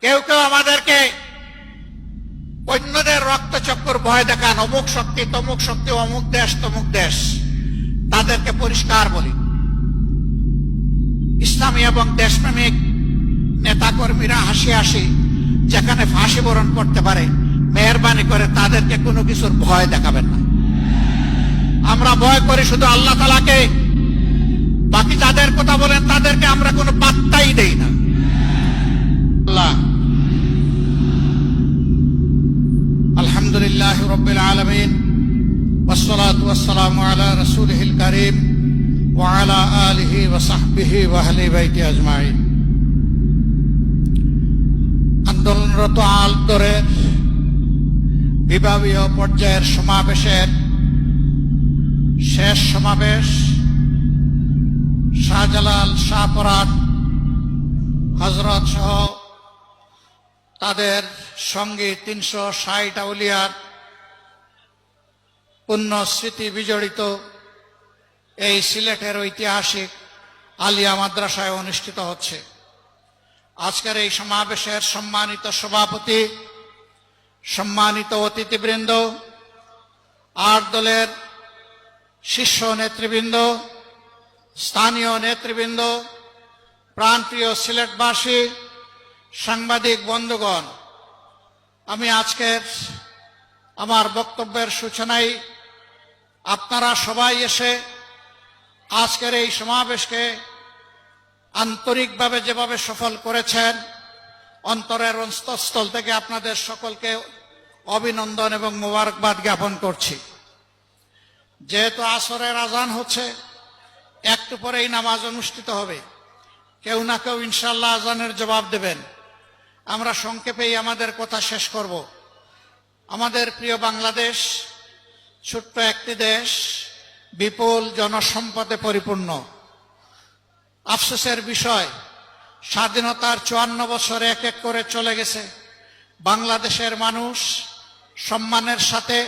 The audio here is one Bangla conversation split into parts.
কেউ কেউ আমাদেরকে অন্যদের রক্তচক্কর ভয় দেখান, অমুক শক্তি তমুক শক্তি, অমুক দেশ তমুক দেশ। তাদেরকে পরিষ্কার বলি, ইসলামী এবং দেশপ্রেমিক নেতাকর্মীরা হাসি হাসি যেখানে ফাঁসি বরণ করতে পারে, মেহরবানি করে তাদেরকে কোনো কিছুর ভয় দেখাবেন না। আমরা ভয় করি শুধু আল্লাহ তাআলাকে, বাকি যাদের কথা বলেন তাদেরকে আমরা কোনো পাত্তাই দেই না। আল্লাহ আলহামদুলিল্লাহ রাব্বিল আলামিন ওয়াসসালাতু ওয়াসসালামু আলা রাসূলিহিল কারীম ওয়া আলা আলিহি ওয়া সাহবিহি ওয়া আহলি বাইতি আজমাইন। আন্দোলনরত আলদরের বিভাগীয় পর্যায়ের সমাবেশের শেষ সমাবেশ শাহজালাল শাহপরান হযরত সহ তাদের সঙ্গে ৩৬০ আউলিয়ার পুণ্য স্মৃতি বিজড়িত এই সিলেটের ঐতিহাসিক আলিয়া মাদ্রাসায় অনুষ্ঠিত হচ্ছে। আজকের এই সমাবেশের সম্মানিত সভাপতি, সম্মানিত অতিথিবৃন্দ, ৮ দলের শীর্ষ নেতৃবৃন্দ, স্থানীয় নেতৃবৃন্দ, প্রাণপ্রিয় সিলেটবাসী, সাংবাদিক বন্ধুগণ, আমি আজকের আমার বক্তব্যের সূচনায় আপনারা সবাই এসে আজকের এই সমাবেশকে আন্তরিকভাবে যেভাবে সফল করেছেন, অন্তরের অন্তঃস্থল থেকে আপনাদের সকলকে অভিনন্দন এবং মোবারকবাদ জ্ঞাপন করছি। যেহেতু আসরের আজান হচ্ছে, একটু পরেই নামাজ অনুষ্ঠিত হবে, কেউ না কেউ ইনশাআল্লাহ আজানের জবাব দেবেন। আমরা সংক্ষেপেই আমাদের কথা শেষ করব। আমাদের প্রিয় বাংলাদেশ ছোট্ট একটি দেশ, বিপুল জনসম্পদে পরিপূর্ণ। আফসোসের বিষয়, স্বাধীনতার ৫৪ বছর এক এক করে চলে গেছে, বাংলাদেশের মানুষ সম্মানের সাথে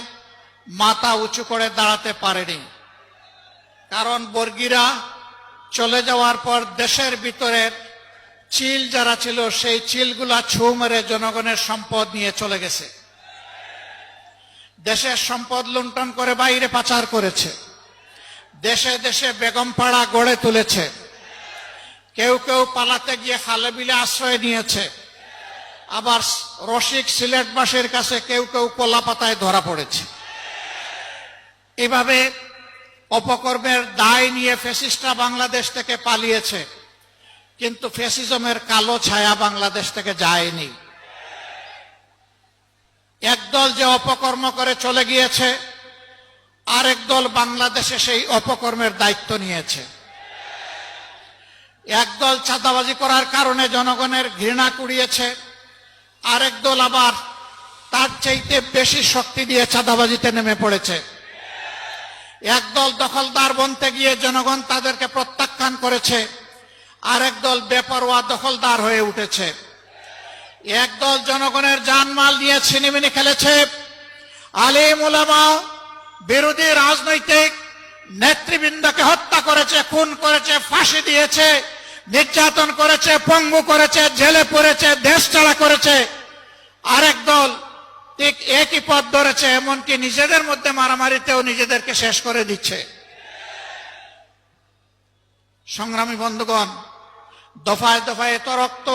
মাথা উঁচু করে দাঁড়াতে পারেনি। কারণ বর্গীরা চলে যাওয়ার পর দেশের ভিতরের চিল যারা ছিল, সেই চিলগুলা ছু মেরে জনগণের সম্পদ নিয়ে চলে গেছে। দেশের সম্পদ লুণ্ঠন করে বাইরে পাচার করেছে, দেশে দেশে বেগমপাড়া গড়ে তুলেছে। কেউ কেউ পালাতে গিয়ে খালে বিলে আশ্রয় নিয়েছে, আবার রসিক সিলেটবাসীর কাছে কেউ কেউ কলা পাতায় ধরা পড়েছে। এভাবে অপকর্মের দায় নিয়ে ফ্যাসিস্টরা বাংলাদেশ থেকে পালিয়েছে, কিন্তু ফ্যাসিজমের কালো ছায়া বাংলাদেশ থেকে যায়নি। একদল যে অপকর্ম করে চলে গিয়েছে, আরেক দল বাংলাদেশে সেই অপকর্মের দায়িত্ব নিয়েছে। একদল চাঁদাবাজি করার কারণে জনগণের ঘৃণা কুড়িয়েছে, আরেক দল আবার তার চাইতে বেশি শক্তি দিয়ে চাঁদাবাজিতে নেমে পড়েছে। একদল দখলদার বনতে গিয়ে জনগণ তাদেরকে প্রত্যাখ্যান করেছে, আরেক দল বেপরোয়া দখলদার হয়ে উঠেছে। একদল জনগণের জানমাল নিয়ে ছিনিমিনি খেলেছে, আলেম ওলামা বিরোধী রাজনৈতিক নেতৃবৃন্দকে হত্যা করেছে, খুন করেছে, ফাঁসি দিয়েছে, নির্যাতন করেছে, পঙ্গু করেছে, জেলে পড়েছে, দেশ ছাড়া করেছে। আরেক দল ঠিক একই পথ ধরেছে, এমনকি নিজেদের মধ্যে মারামারিতেও নিজেদেরকে শেষ করে দিচ্ছে। সংগ্রামী বন্ধুগণ, দফায় দফায় এত রক্ত,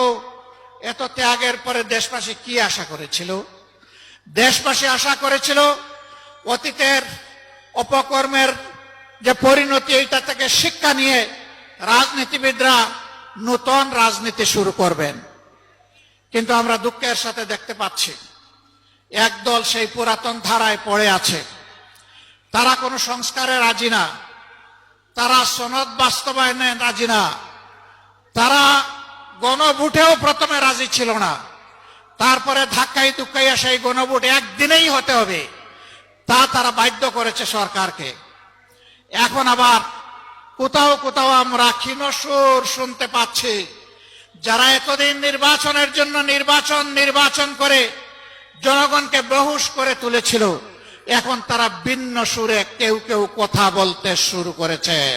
এত ত্যাগের পরে দেশবাসী কি আশা করেছিল? দেশবাসী আশা করেছিল অতীতের অপকর্মের যে পরিণতি, এইটা থেকে শিক্ষা নিয়ে রাজনীতিবিদরা নতুন রাজনীতি শুরু করবেন। কিন্তু আমরা দুঃখের সাথে দেখতে পাচ্ছি, একদল সেই পুরাতন ধারায় পড়ে আছে। তারা কোনো সংস্কারে রাজি না, তারা সনদ বাস্তবায়নে রাজি না, তারা গণভোটেও প্রথমে রাজি ছিল না, তারপরে ধাক্কাই ধুক্কাইয়া সেই গণভোট একদিনেই হতে হবে তা তারা বাধ্য করেছে সরকারকে। এখন আবার কোথাও কোথাও আমরা ক্ষীণ সুর শুনতে পাচ্ছি, যারা এতদিন নির্বাচনের জন্য নির্বাচন করে জনগণকে বেহুশ করে তুলেছিল, এখন তারা ভিন্ন সুরে কেউ কেউ কথা বলতে শুরু করেছেন।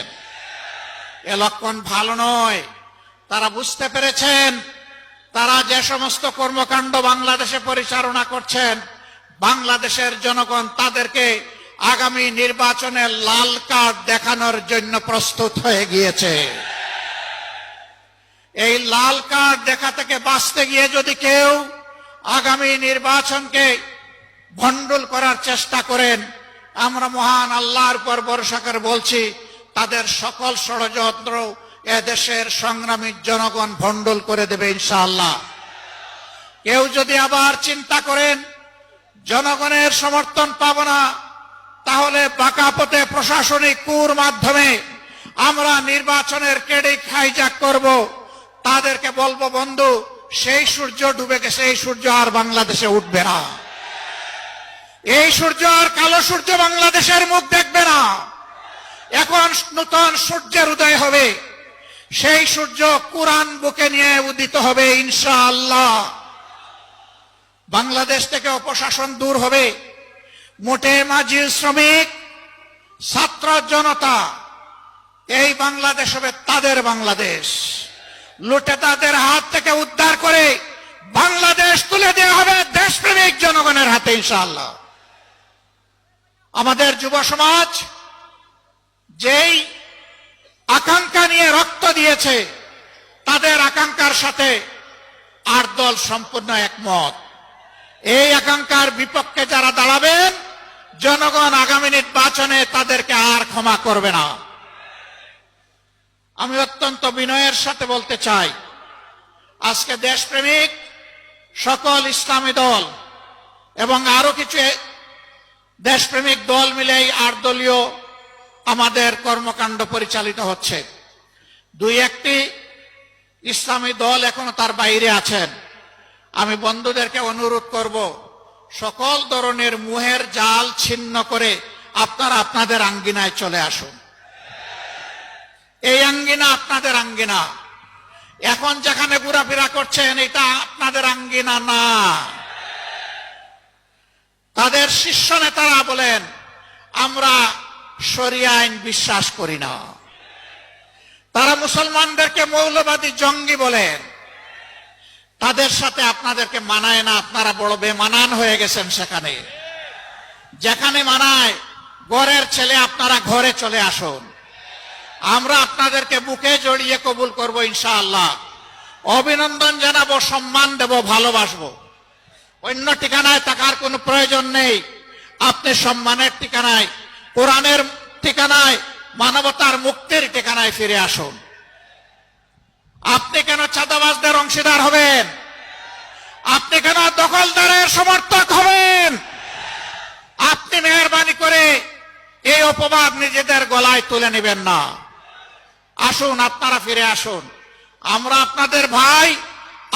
এ লক্ষণ ভালো নয়। তারা বুঝতে পেরেছেন তারা যে সমস্ত কর্মকাণ্ড বাংলাদেশে পরিচালনা করছেন, বাংলাদেশের জনগণ তাদেরকে আগামী নির্বাচনে লাল কার্ড দেখানোর জন্য প্রস্তুত হয়ে গিয়েছে। এই লাল কার্ড দেখা থেকে বাঁচতে গিয়ে যদি কেউ আগামী নির্বাচনকে ভণ্ডুল করার চেষ্টা করেন, আমরা মহান আল্লাহর উপর ভরসা করে বলছি, তাদের সকল ষড়যন্ত্র এদেশের সংগ্রামী জনগণ ভণ্ডুল করে দেবে ইনশাআল্লাহ। কেউ যদি আবার চিন্তা করেন জনগণের সমর্থন পাব না, তাহলে বাঁকা পথে প্রশাসনিক কুর মাধ্যমে আমরা নির্বাচনের ক্রেডিট হাইজ্যাক করব, তাদেরকে বলবো, বন্ধু, সেই সূর্য ডুবে গেছে, এই সূর্য আর বাংলাদেশে উঠবে না। এই সূর্য আর কালো সূর্য বাংলাদেশের মুখ দেখবে না। এখন নতুন সূর্যের উদয় হবে, সেই সূর্য কোরআন বুকে নিয়ে উদিত হবে ইনশাআল্লাহ। বাংলাদেশ থেকে অপশাসন দূর হবে। মোটে মাঝি, শ্রমিক, ছাত্র জনতা, এই বাংলাদেশ হবে তাদের বাংলাদেশ। লুটেতাদের হাত থেকে উদ্ধার করে বাংলাদেশ তুলে দেওয়া হবে দেশপ্রেমিক জনগণের হাতে ইনশাআল্লাহ। আমাদের যুব সমাজ যেই আকাঙ্ক্ষা নিয়ে রক্ত দিয়েছে, তাদের আকাঙ্ক্ষার সাথে 8 দল সম্পূর্ণ একমত। এই আকাঙ্ক্ষার বিপক্ষে যারা দাঁড়াবেন, জনগণ আগামী নির্বাচনে তাদেরকে আর ক্ষমা করবে না। আমি অত্যন্ত বিনয়ের সাথে বলতে চাই, আজকে দেশপ্রেমিক সকল ইসলামী দল এবং আরো কিছু দেশপ্রেমিক দল মিলেই 8 দলীয় আমাদের কর্মকাণ্ড পরিচালিত হচ্ছে। 2-1টি ইসলামী দল এখনো তার বাইরে আছেন। আমি বন্ধুদেরকে অনুরোধ করব, সকল ধরনের মুহের জাল ছিন্ন করে আপনারা আপনাদের আঙ্গিনায় চলে আসুন। এই আঙ্গিনা আপনাদের আঙ্গিনা। এখন যেখানে ঘোরাফেরা করছেন, এটা আপনাদের আঙ্গিনা না। তাদের শীর্ষ নেতারা বলেন, আমরা শরিয়া আইন বিশ্বাস করি না। তারা মুসলমানদেরকে মৌলবাদী জঙ্গি বলেন। তাদের সাথে আপনাদেরকে মানায় না, আপনারা বড় বেমানান হয়ে গেছেন। সেখানে যেখানে মানায়, ঘরের ছেলে, আপনারা ঘরে চলে আসুন। আমরা আপনাদেরকে বুকে জড়িয়ে কবুল করব ইনশাআল্লাহ। অভিনন্দন জানাবো, সম্মান দেব, ভালোবাসবো। অন্য ঠিকানায় থাকার কোনো প্রয়োজন নেই। আপনি সম্মানের ঠিকানায়, কোরআনের ঠিকানায়, মানবতার মুক্তির ঠিকানায় ফিরে আসুন। আপনি কেন চাঁদাবাজদের অংশীদার হবেন? আপনি কেন দখলদারের সমর্থক হবেন? আপনি মেহরবানি করে এই অপবাদ নিজেদের গলায় তুলে নেবেন না। আসুন, আপনারা ফিরে আসুন। আমরা আপনাদের ভাই,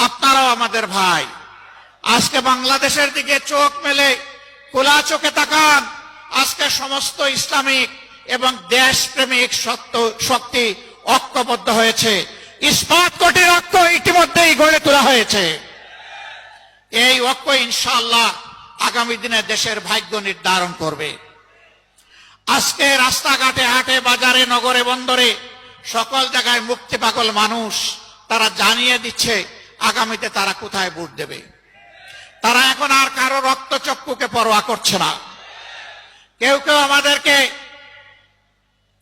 আপনারাও আমাদের ভাই। আজকে বাংলাদেশের দিকে চোখ মেলে খোলা চোখে তাকান। আজকে সমস্ত ইসলামিক এবং দেশপ্রেমিক শক্তি ঐক্যবদ্ধ হয়েছে। ইস্পাত কোটির ঐক্য ইতিমধ্যেই গড়ে তোলা হয়েছে। এই ঐক্য ইনশাআল্লাহ আগামী দিনে দেশের ভাগ্য নির্ধারণ করবে। আজকে রাস্তাঘাটে, হাটে, বাজারে, নগরে, বন্দরে, সকল জায়গায় মুক্তি পাগল মানুষ তারা জানিয়ে দিচ্ছে আগামীতে তারা কোথায় ভোট দেবে। তারা এখন আর কারো রক্তচক্ষুকে পরোয়া করছে না। কেউ কেউ আমাদেরকে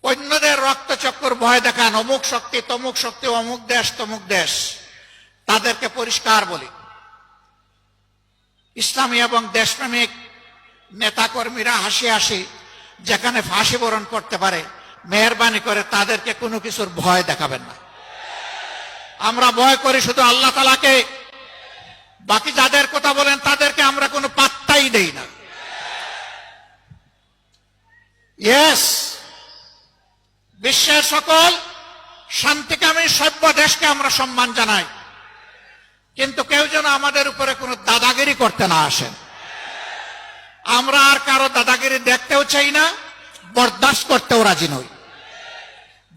অন্যদের রক্তচক্ষুর ভয় দেখান, অমুক শক্তি, তমুক শক্তি, অমুক দেশ, তমুক দেশ। তাদেরকে পরিষ্কার বলি, ইসলামী এবং দেশপ্রেমিক নেতাকর্মীরা হাসি হাসি যেখানে ফাঁসি বরণ করতে পারে, মেহরবানি করে তাদেরকে কোনো কিছুর ভয় দেখাবেন না। আমরা ভয় করি শুধু আল্লাহ তাআলাকে। বাকি যাদের কথা বলেন তাদেরকে আমরা কোনো পাত্তাই দেই না। ইয়েস, বিশ্বের সকল শান্তিকামী সভ্য দেশকে আমরা সম্মান জানাই, কিন্তু কেউ যেন আমাদের উপরে কোনো দাদাগিরি করতে না আসেন। আমরা আর কারো দাদাগিরি দেখতেও চাই না, বরদাস্ত করতেও রাজি নই।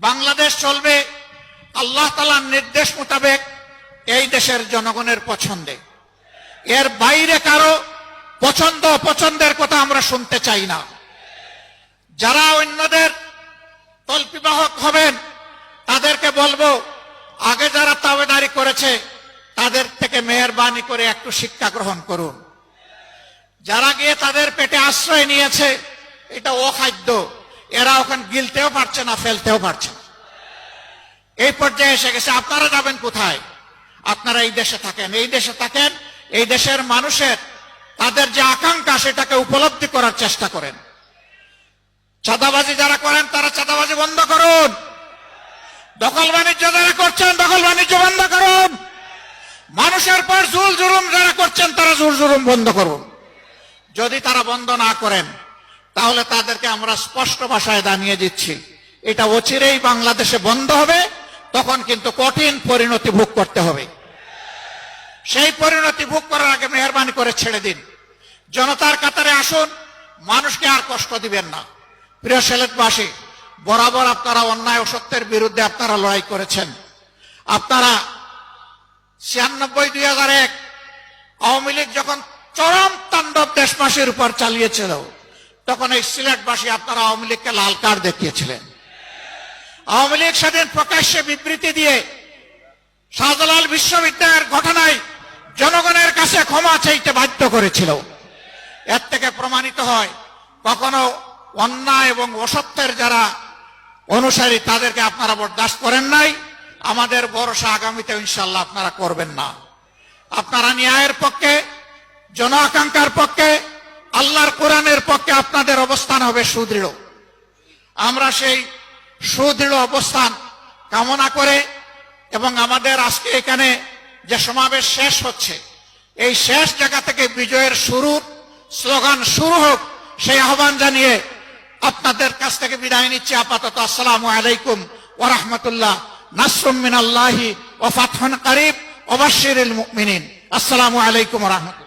বাংলাদেশ চলবে আল্লাহ তাআলার নির্দেশ মোতাবেক, এই দেশের জনগণের পছন্দে। এর বাইরে কারো পছন্দ অপছন্দের কথা আমরা শুনতে চাই না। যারা অন্যদের তল্পিবাহক হবেন তাদেরকে বলবো, আগে যারা তাবেদারি করেছে তাদের থেকে মেহেরবানি করে একটু শিক্ষা গ্রহণ করুন। যারা গিয়ে তাদের পেটে আশ্রয় নিয়েছে, এটা অখাদ্য, এরা ওখানে গিলতেও পারছে না, ফেলতেও পারছে না। এই পর্যায়ে এসে গেছে। আপনারা যাবেন কোথায়? আপনারা এই দেশে থাকেন, এই দেশে থাকেন, এই দেশের মানুষের তাদের যে আকাঙ্ক্ষা সেটাকে উপলব্ধি করার চেষ্টা করেন। চাঁদাবাজি যারা করেন তারা চাঁদাবাজি বন্ধ করুন। দখল বাণিজ্য যারা করছেন দখল বাণিজ্য বন্ধ করুন। মানুষের পর জুল জুলুম যারা করছেন তারা জুল জুলুম বন্ধ করুন। যদি তারা বন্ধ না করেন তাহলে তাদেরকে আমরা স্পষ্ট ভাষায় জানিয়ে দিচ্ছি, এটা অচিরেই বাংলাদেশে বন্ধ হবে। তখন কিন্তু কঠিন পরিণতি ভোগ করতে হবে। সেই পরিণতি ভোগ করার আগে মেহেরবানি করে ছেড়ে দিন। জনতার কাতারে আসুন, মানুষকে আর কষ্ট দিবেন না। প্রিয় সিলেটবাসী, বরাবর আপনারা অন্যায় ও সত্যের বিরুদ্ধে আপনারা লড়াই করেছেন। আপনারা 96-2001 আওয়ামী লীগ যখন চরম তাণ্ডব দেশবাসীর উপর চালিয়েছিল, তখন এই সিলেটবাসী আপনারা আওয়ামী লীগকে লাল কার্ড দেখিয়েছিলেন। আওয়ামী লীগ সেদিন প্রকাশ্যে বিবৃতি দিয়ে শাহজালাল বিশ্ববিদ্যালয়ের ঘটনায় জনগণের কাছে ক্ষমা চাইতে বাধ্য করেছিল। এর থেকে প্রমাণিত হয় কখনো অন্যায় এবং অসত্যের যারা অনুসারী তাদেরকে আপনারা বরদাস্ত করেন নাই। আমাদের ভরসা আগামীতে ইনশাআল্লাহ আপনারা করবেন না। আপনারা ন্যায়ের পক্ষে, জন আকাঙ্ক্ষার পক্ষে, আল্লাহর কোরআনের পক্ষে আপনাদের অবস্থান হবে সুদৃঢ়। আমরা সেই সুদৃঢ় অবস্থান কামনা করে এবং আমাদের আজকে এখানে যে সমাবেশ শেষ হচ্ছে, এই শেষ জায়গা থেকে বিজয়ের শুরুর স্লোগান শুরু হোক, সেই আহ্বান জানিয়ে আপনাদের কাছ থেকে বিদায় নিচ্ছি। আপাতত আসসালামু আলাইকুম ওয়া রাহমাতুল্লাহ। নাসরুম মিনাল্লাহি ওয়া ফাতহুন কারীব ওয়া বাশশিরিল মুমিনিন। আসসালামু আলাইকুম ওয়া রাহমাতুল্লাহ।